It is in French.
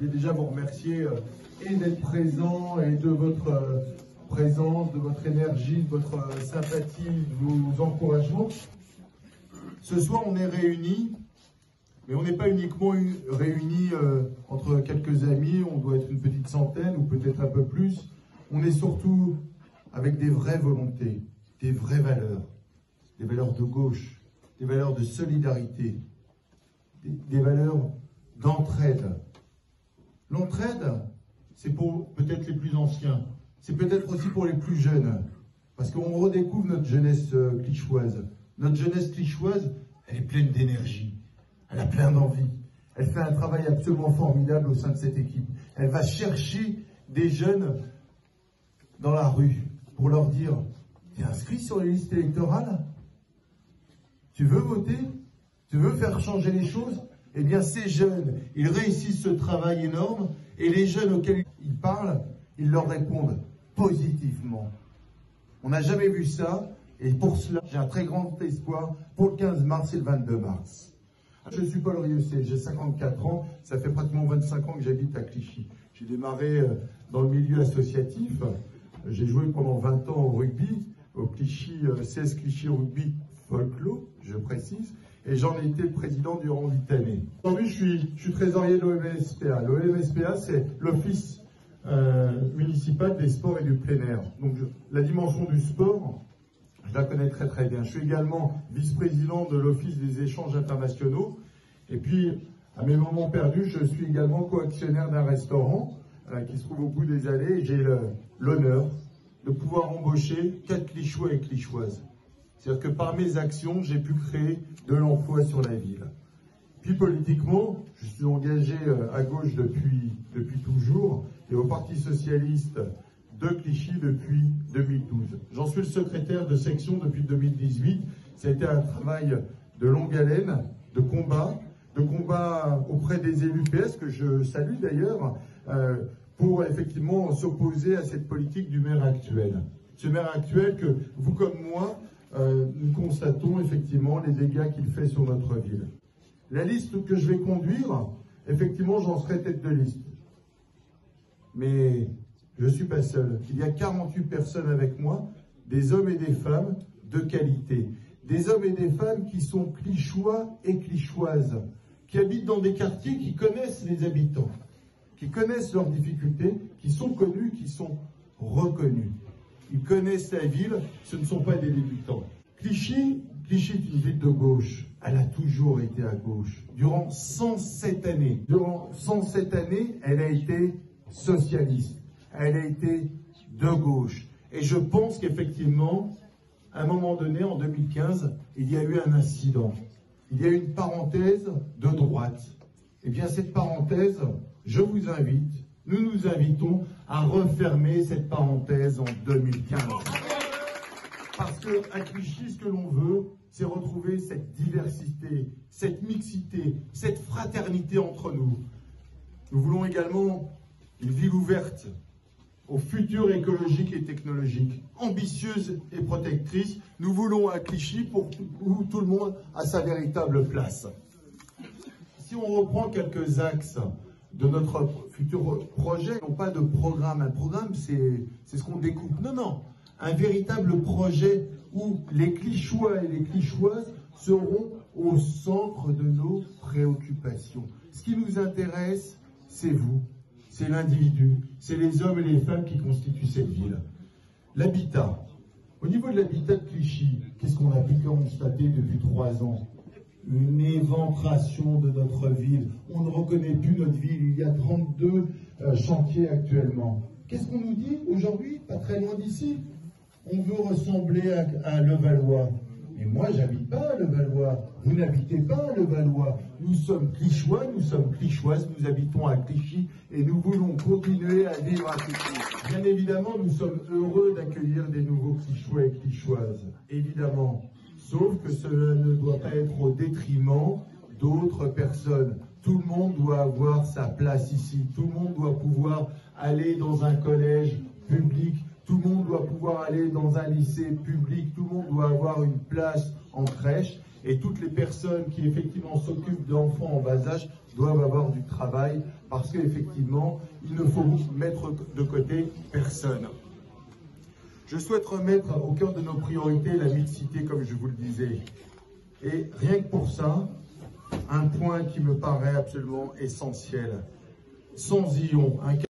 voulais déjà vous remercier et d'être présent et de votre présence, de votre énergie, de votre sympathie, de vos encouragements. Ce soir, on est réunis, mais on n'est pas uniquement réunis entre quelques amis, on doit être une petite centaine ou peut-être un peu plus. On est surtout avec des vraies volontés, des vraies valeurs, des valeurs de gauche, des valeurs de solidarité, des valeurs d'entraide. L'entraide, c'est pour peut-être les plus anciens, c'est peut-être aussi pour les plus jeunes, parce qu'on redécouvre notre jeunesse clichoise. Notre jeunesse clichoise, elle est pleine d'énergie, elle a plein d'envie, elle fait un travail absolument formidable au sein de cette équipe. Elle va chercher des jeunes dans la rue pour leur dire « T'es inscrit sur les listes électorales ? Tu veux voter ? Tu veux faire changer les choses ?» Eh bien, ces jeunes, ils réussissent ce travail énorme et les jeunes auxquels ils parlent, ils leur répondent positivement. On n'a jamais vu ça et pour cela, j'ai un très grand espoir pour le 15 mars et le 22 mars. Je suis Paul Rieussé, j'ai 54 ans, ça fait pratiquement 25 ans que j'habite à Clichy. J'ai démarré dans le milieu associatif, j'ai joué pendant 20 ans au rugby, au Clichy, CS Clichy Rugby Folklore, je précise, et j'en ai été le président durant 8 années. Aujourd'hui, je suis trésorier de l'OMSPA. L'OMSPA, c'est l'Office municipal des sports et du plein air. Donc, la dimension du sport, je la connais très très bien. Je suis également vice-président de l'Office des échanges internationaux. Et puis, à mes moments perdus, je suis également co-actionnaire d'un restaurant qui se trouve au bout des allées. Et j'ai l'honneur de pouvoir embaucher 4 Clichois et Clichoises. C'est-à-dire que par mes actions, j'ai pu créer de l'emploi sur la ville. Puis politiquement, je suis engagé à gauche depuis toujours et au Parti Socialiste de Clichy depuis 2012. J'en suis le secrétaire de section depuis 2018. Ça a été un travail de longue haleine, de combat auprès des élus PS, que je salue d'ailleurs, pour effectivement s'opposer à cette politique du maire actuel. Ce maire actuel que vous comme moi, nous constatons effectivement les dégâts qu'il fait sur notre ville. La liste que je vais conduire, effectivement, j'en serai tête de liste. Mais je ne suis pas seul. Il y a 48 personnes avec moi, des hommes et des femmes de qualité. Des hommes et des femmes qui sont clichois et clichoises, qui habitent dans des quartiers, qui connaissent les habitants, qui connaissent leurs difficultés, qui sont connus, qui sont reconnus. Ils connaissent la ville, ce ne sont pas des débutants. Clichy est une ville de gauche. Elle a toujours été à gauche. Durant 107 années. Durant 107 années, elle a été socialiste. Elle a été de gauche. Et je pense qu'effectivement, à un moment donné, en 2015, il y a eu un incident. Il y a eu une parenthèse de droite. Eh bien, cette parenthèse, je vous invite, nous nous invitons à refermer cette parenthèse en 2015. Parce qu'à Clichy, ce que l'on veut, c'est retrouver cette diversité, cette mixité, cette fraternité entre nous. Nous voulons également une ville ouverte au futur écologique et technologique, ambitieuse et protectrice. Nous voulons à Clichy où tout le monde a sa véritable place. Si on reprend quelques axes de notre futur projet, non pas de programme. Un programme, c'est ce qu'on découpe. Non, non. Un véritable projet où les Clichois et les Clichoises seront au centre de nos préoccupations. Ce qui nous intéresse, c'est vous, c'est l'individu, c'est les hommes et les femmes qui constituent cette ville. L'habitat. Au niveau de l'habitat de Clichy, qu'est-ce qu'on a pu constater depuis 3 ans ? Une éventration de notre ville. On ne reconnaît plus notre ville. Il y a 32 chantiers actuellement. Qu'est-ce qu'on nous dit aujourd'hui, pas très loin d'ici? On veut ressembler à Levallois. Mais moi, j'habite pas à Levallois. Vous n'habitez pas à Levallois. Nous sommes Clichois, nous sommes Clichoises, nous habitons à Clichy et nous voulons continuer à vivre à Clichy. Bien évidemment, nous sommes heureux d'accueillir des nouveaux Clichois et Clichoises. Évidemment. Sauf que cela ne doit pas être au détriment d'autres personnes. Tout le monde doit avoir sa place ici. Tout le monde doit pouvoir aller dans un collège public. Tout le monde doit pouvoir aller dans un lycée public. Tout le monde doit avoir une place en crèche. Et toutes les personnes qui effectivement s'occupent d'enfants en bas âge doivent avoir du travail parce qu'effectivement, il ne faut mettre de côté personne. Je souhaite remettre au cœur de nos priorités la mixité, comme je vous le disais. Et rien que pour ça, un point qui me paraît absolument essentiel. Sans Zion,